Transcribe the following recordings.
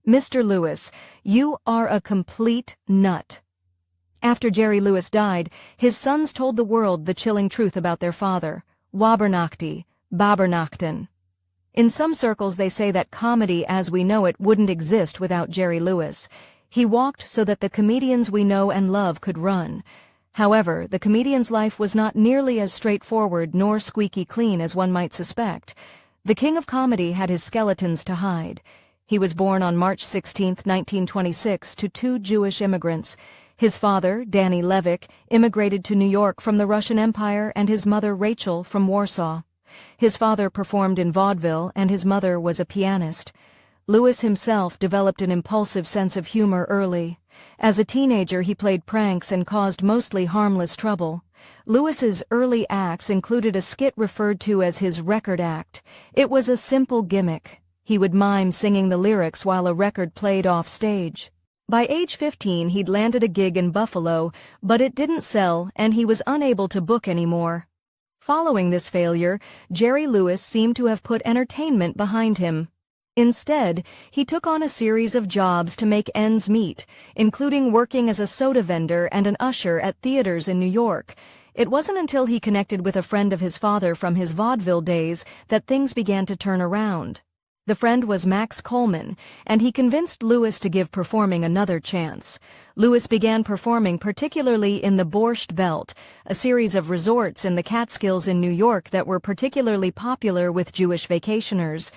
"Mr. Lewis, you are a complete nut." After Jerry Lewis died, his sons told the world the chilling truth about their father. Wabernachty, Babernachten. In some circles they say that comedy as we know it wouldn't exist without Jerry Lewis. He walked so that the comedians we know and love could run. However, the comedian's life was not nearly as straightforward nor squeaky clean as one might suspect. The king of comedy had his skeletons to hide. He was born on March 16, 1926, to two Jewish immigrants. His father, Danny Levick, immigrated to New York from the Russian Empire, and his mother, Rachel, from Warsaw. His father performed in vaudeville, and his mother was a pianist. Lewis himself developed an impulsive sense of humor early. As a teenager, he played pranks and caused mostly harmless trouble. Lewis's early acts included a skit referred to as his record act. It was a simple gimmick. He would mime singing the lyrics while a record played off stage. By age 15, he'd landed a gig in Buffalo, but it didn't sell, and he was unable to book anymore. Following this failure, Jerry Lewis seemed to have put entertainment behind him. Instead, he took on a series of jobs to make ends meet, including working as a soda vendor and an usher at theaters in New York. It wasn't until he connected with a friend of his father from his vaudeville days that things began to turn around. The friend was Max Coleman, and he convinced Lewis to give performing another chance. Lewis began performing particularly in the Borscht Belt, a series of resorts in the Catskills in New York that were particularly popular with Jewish vacationers.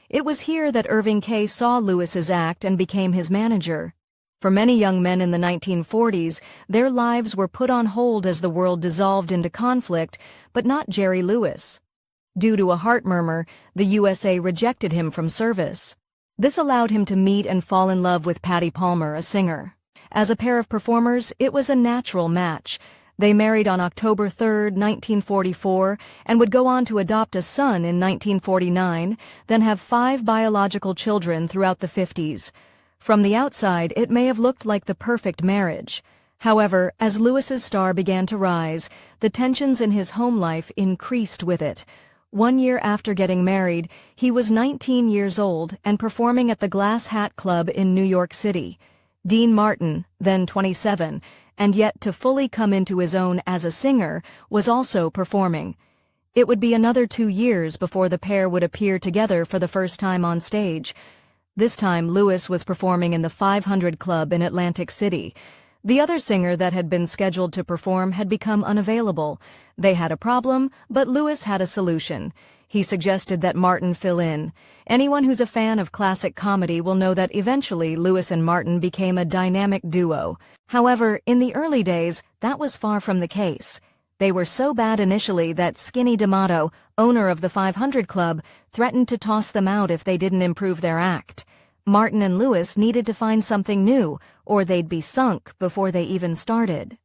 It was here that Irving K. saw Lewis's act and became his manager. For many young men in the 1940s, their lives were put on hold as the world dissolved into conflict, but not Jerry Lewis. Due to a heart murmur, the USA rejected him from service. This allowed him to meet and fall in love with Patty Palmer, a singer. As a pair of performers, it was a natural match. They married on October 3, 1944, and would go on to adopt a son in 1949, then have 5 biological children throughout the 50s. From the outside, it may have looked like the perfect marriage. However, as Lewis's star began to rise, the tensions in his home life increased with it. 1 year after getting married, he was 19 years old and performing at the Glass Hat Club in New York City. Dean Martin, then 27, and yet to fully come into his own as a singer, was also performing. It would be another 2 years before the pair would appear together for the first time on stage. This time, Lewis was performing in the 500 Club in Atlantic City. The other singer that had been scheduled to perform had become unavailable. They had a problem, but Lewis had a solution. He suggested that Martin fill in. Anyone who's a fan of classic comedy will know that eventually Lewis and Martin became a dynamic duo. However, in the early days, that was far from the case. They were so bad initially that Skinny D'Amato, owner of the 500 Club, threatened to toss them out if they didn't improve their act. Martin and Lewis needed to find something new, or they'd be sunk before they even started.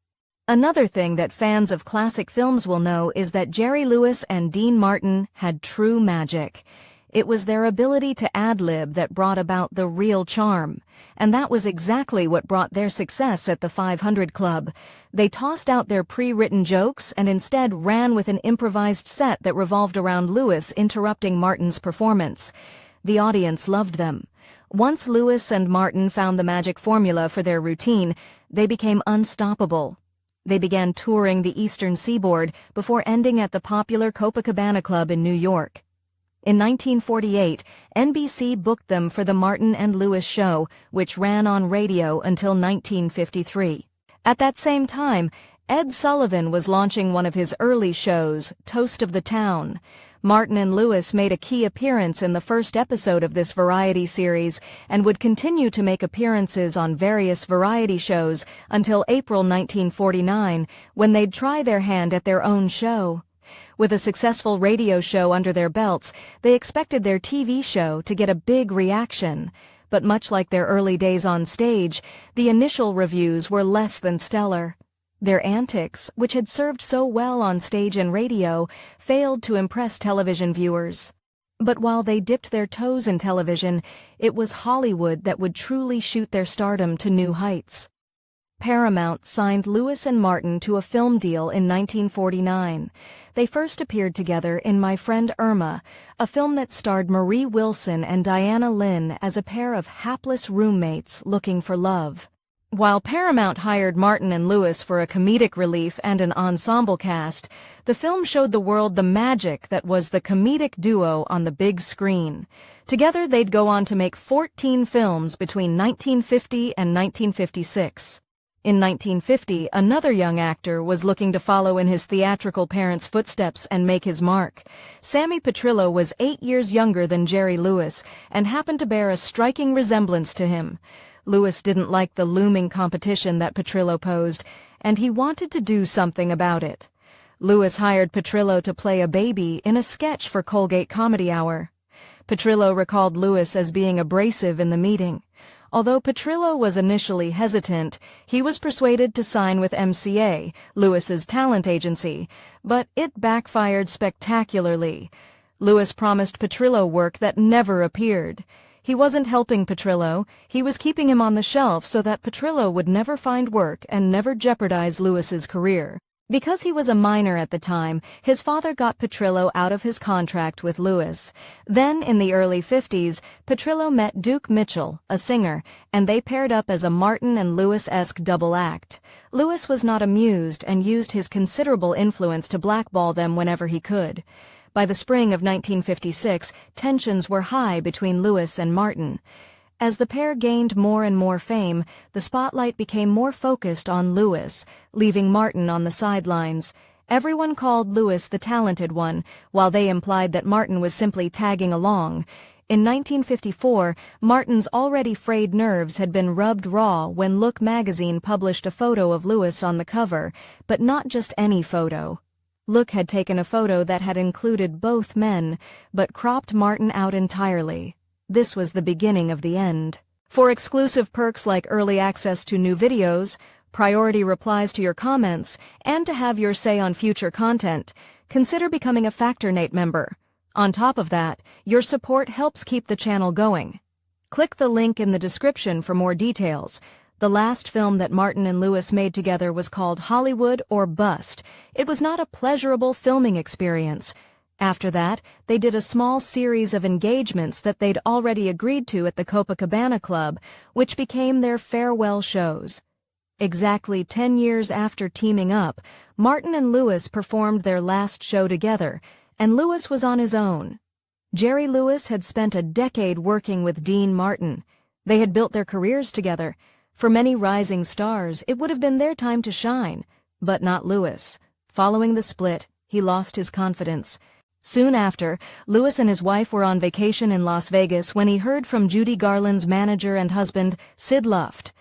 Another thing that fans of classic films will know is that Jerry Lewis and Dean Martin had true magic. It was their ability to ad-lib that brought about the real charm, and that was exactly what brought their success at the 500 Club. They tossed out their pre-written jokes and instead ran with an improvised set that revolved around Lewis interrupting Martin's performance. The audience loved them. Once Lewis and Martin found the magic formula for their routine, they became unstoppable. They began touring the Eastern Seaboard before ending at the popular Copacabana Club in New York. In 1948, NBC booked them for the Martin and Lewis Show, which ran on radio until 1953. At that same time, Ed Sullivan was launching one of his early shows, Toast of the Town. Martin and Lewis made a key appearance in the first episode of this variety series and would continue to make appearances on various variety shows until April 1949, when they'd try their hand at their own show. With a successful radio show under their belts, they expected their TV show to get a big reaction. But much like their early days on stage, the initial reviews were less than stellar. Their antics, which had served so well on stage and radio, failed to impress television viewers. But while they dipped their toes in television, it was Hollywood that would truly shoot their stardom to new heights. Paramount signed Lewis and Martin to a film deal in 1949. They first appeared together in My Friend Irma, a film that starred Marie Wilson and Diana Lynn as a pair of hapless roommates looking for love. While Paramount hired Martin and Lewis for a comedic relief and an ensemble cast, the film showed the world the magic that was the comedic duo on the big screen. Together they'd go on to make 14 films between 1950 and 1956. In 1950, another young actor was looking to follow in his theatrical parents' footsteps and make his mark. Sammy Petrillo was 8 years younger than Jerry Lewis and happened to bear a striking resemblance to him. Lewis didn't like the looming competition that Petrillo posed, and he wanted to do something about it. Lewis hired Petrillo to play a baby in a sketch for Colgate Comedy Hour. Petrillo recalled Lewis as being abrasive in the meeting. Although Petrillo was initially hesitant, he was persuaded to sign with MCA, Lewis's talent agency, but it backfired spectacularly. Lewis promised Petrillo work that never appeared. He wasn't helping Petrillo, he was keeping him on the shelf so that Petrillo would never find work and never jeopardize Lewis's career. Because he was a minor at the time, his father got Petrillo out of his contract with Lewis. Then, in the early 50s, Petrillo met Duke Mitchell, a singer, and they paired up as a Martin and Lewis-esque double act. Lewis was not amused and used his considerable influence to blackball them whenever he could. By the spring of 1956, tensions were high between Lewis and Martin. As the pair gained more and more fame, the spotlight became more focused on Lewis, leaving Martin on the sidelines. Everyone called Lewis the talented one, while they implied that Martin was simply tagging along. In 1954, Martin's already frayed nerves had been rubbed raw when Look magazine published a photo of Lewis on the cover, but not just any photo. Look had taken a photo that had included both men, but cropped Martin out entirely. This was the beginning of the end. For exclusive perks like early access to new videos, priority replies to your comments, and to have your say on future content, consider becoming a Factornate member. On top of that, your support helps keep the channel going. Click the link in the description for more details. The last film that Martin and Lewis made together was called Hollywood or Bust. It was not a pleasurable filming experience. After that, they did a small series of engagements that they'd already agreed to at the Copacabana Club, which became their farewell shows. Exactly 10 years after teaming up, Martin and Lewis performed their last show together, and Lewis was on his own. Jerry Lewis had spent a decade working with Dean Martin. They had built their careers together. For many rising stars, it would have been their time to shine, but not Lewis. Following the split, he lost his confidence. Soon after, Lewis and his wife were on vacation in Las Vegas when he heard from Judy Garland's manager and husband, Sid Luft.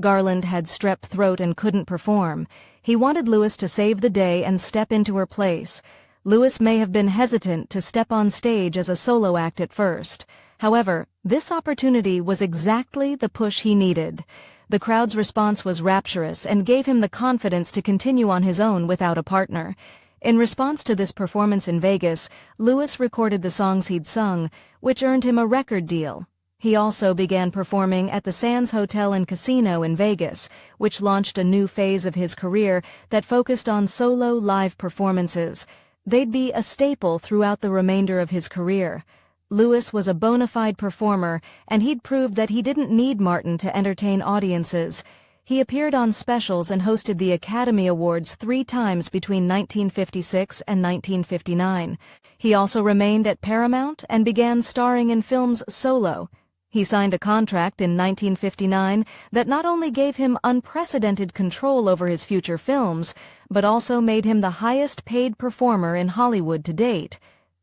Garland had strep throat and couldn't perform. He wanted Lewis to save the day and step into her place. Lewis may have been hesitant to step on stage as a solo act at first. However, this opportunity was exactly the push he needed. The crowd's response was rapturous and gave him the confidence to continue on his own without a partner. In response to this performance in Vegas, Lewis recorded the songs he'd sung, which earned him a record deal. He also began performing at the Sands Hotel and Casino in Vegas, which launched a new phase of his career that focused on solo live performances. They'd be a staple throughout the remainder of his career. Lewis was a bona fide performer, and he'd proved that he didn't need Martin to entertain audiences. He appeared on specials and hosted the Academy Awards 3 times between 1956 and 1959. He also remained at Paramount and began starring in films solo. He signed a contract in 1959 that not only gave him unprecedented control over his future films, but also made him the highest-paid performer in Hollywood to date.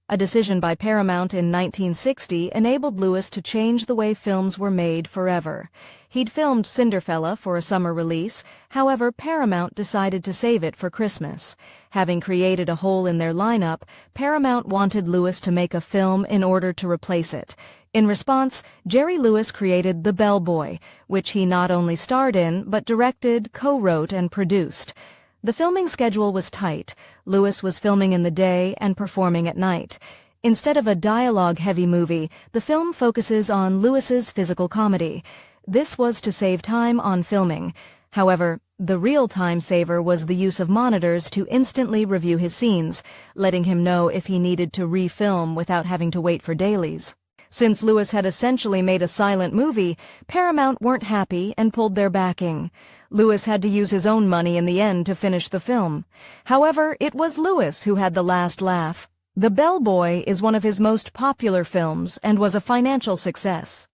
A decision by Paramount in 1960 enabled Lewis to change the way films were made forever. He'd filmed Cinderfella for a summer release, however Paramount decided to save it for Christmas. Having created a hole in their lineup, Paramount wanted Lewis to make a film in order to replace it. In response, Jerry Lewis created The Bellboy, which he not only starred in, but directed, co-wrote, and produced. The filming schedule was tight. Lewis was filming in the day and performing at night. Instead of a dialogue-heavy movie, the film focuses on Lewis's physical comedy. This was to save time on filming. However, the real time saver was the use of monitors to instantly review his scenes, letting him know if he needed to refilm without having to wait for dailies. Since Lewis had essentially made a silent movie, Paramount weren't happy and pulled their backing. Lewis had to use his own money in the end to finish the film. However, it was Lewis who had the last laugh. The Bellboy is one of his most popular films and was a financial success.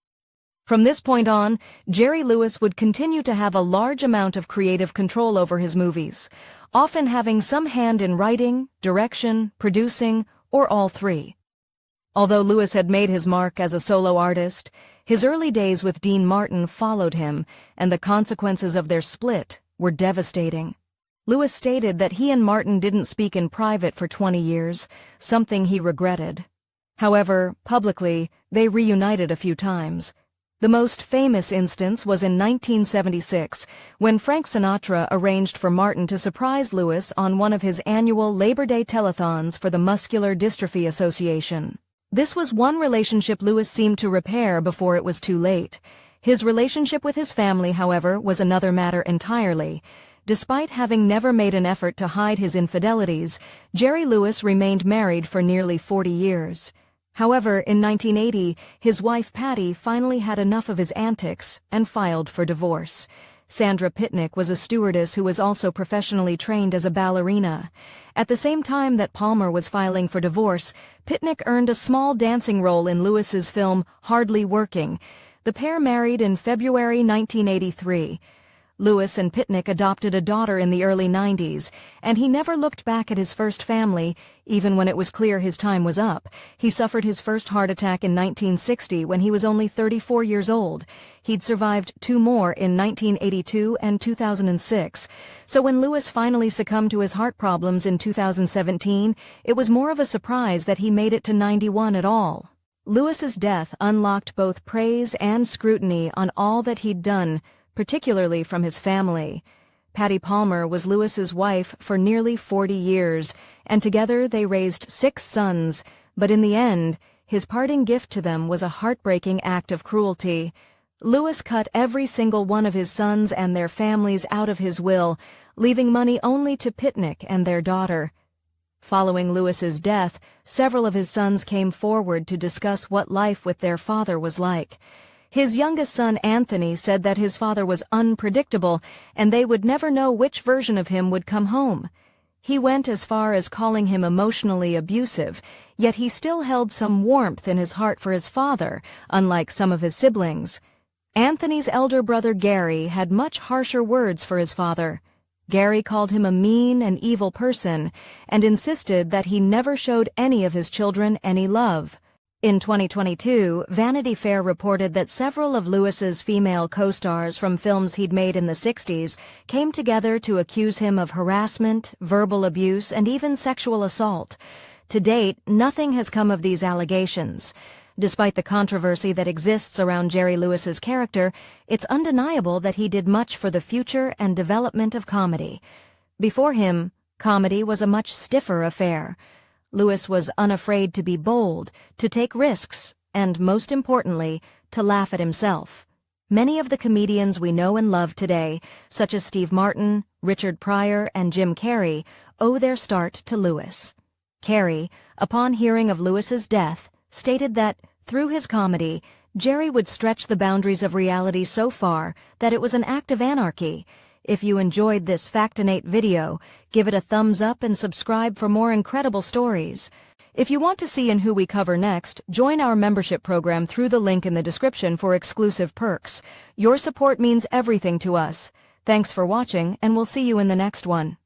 From this point on, Jerry Lewis would continue to have a large amount of creative control over his movies, often having some hand in writing, direction, producing, or all three. Although Lewis had made his mark as a solo artist, his early days with Dean Martin followed him, and the consequences of their split were devastating. Lewis stated that he and Martin didn't speak in private for 20 years, something he regretted. However, publicly, they reunited a few times. The most famous instance was in 1976, when Frank Sinatra arranged for Martin to surprise Lewis on one of his annual Labor Day telethons for the Muscular Dystrophy Association. This was one relationship Lewis seemed to repair before it was too late. His relationship with his family, however, was another matter entirely. Despite having never made an effort to hide his infidelities, Jerry Lewis remained married for nearly 40 years. However, in 1980, his wife Patty finally had enough of his antics and filed for divorce. Sandra Pitnick was a stewardess who was also professionally trained as a ballerina. At the same time that Palmer was filing for divorce, Pitnick earned a small dancing role in Lewis's film Hardly Working. The pair married in February 1983. Lewis and Pitnick adopted a daughter in the early 90s, and he never looked back at his first family, even when it was clear his time was up. He suffered his first heart attack in 1960 when he was only 34 years old. He'd survived two more in 1982 and 2006. So when Lewis finally succumbed to his heart problems in 2017, it was more of a surprise that he made it to 91 at all. Lewis's death unlocked both praise and scrutiny on all that he'd done, particularly from his family. Patty Palmer was Lewis's wife for nearly 40 years, and together they raised 6 sons, but in the end, his parting gift to them was a heartbreaking act of cruelty. Lewis cut every single one of his sons and their families out of his will, leaving money only to Pitnick and their daughter. Following Lewis's death, several of his sons came forward to discuss what life with their father was like. His youngest son, Anthony, said that his father was unpredictable and they would never know which version of him would come home. He went as far as calling him emotionally abusive, yet he still held some warmth in his heart for his father, unlike some of his siblings. Anthony's elder brother, Gary, had much harsher words for his father. Gary called him a mean and evil person and insisted that he never showed any of his children any love. In 2022, Vanity Fair reported that several of Lewis's female co-stars from films he'd made in the 60s came together to accuse him of harassment, verbal abuse, and even sexual assault. To date, nothing has come of these allegations. Despite the controversy that exists around Jerry Lewis's character, it's undeniable that he did much for the future and development of comedy. Before him, comedy was a much stiffer affair. Lewis was unafraid to be bold, to take risks, and, most importantly, to laugh at himself. Many of the comedians we know and love today, such as Steve Martin, Richard Pryor, and Jim Carrey, owe their start to Lewis. Carrey, upon hearing of Lewis's death, stated that, through his comedy, Jerry would stretch the boundaries of reality so far that it was an act of anarchy. If you enjoyed this Factinate video, give it a thumbs up and subscribe for more incredible stories. If you want to see and who we cover next, join our membership program through the link in the description for exclusive perks. Your support means everything to us. Thanks for watching, and we'll see you in the next one.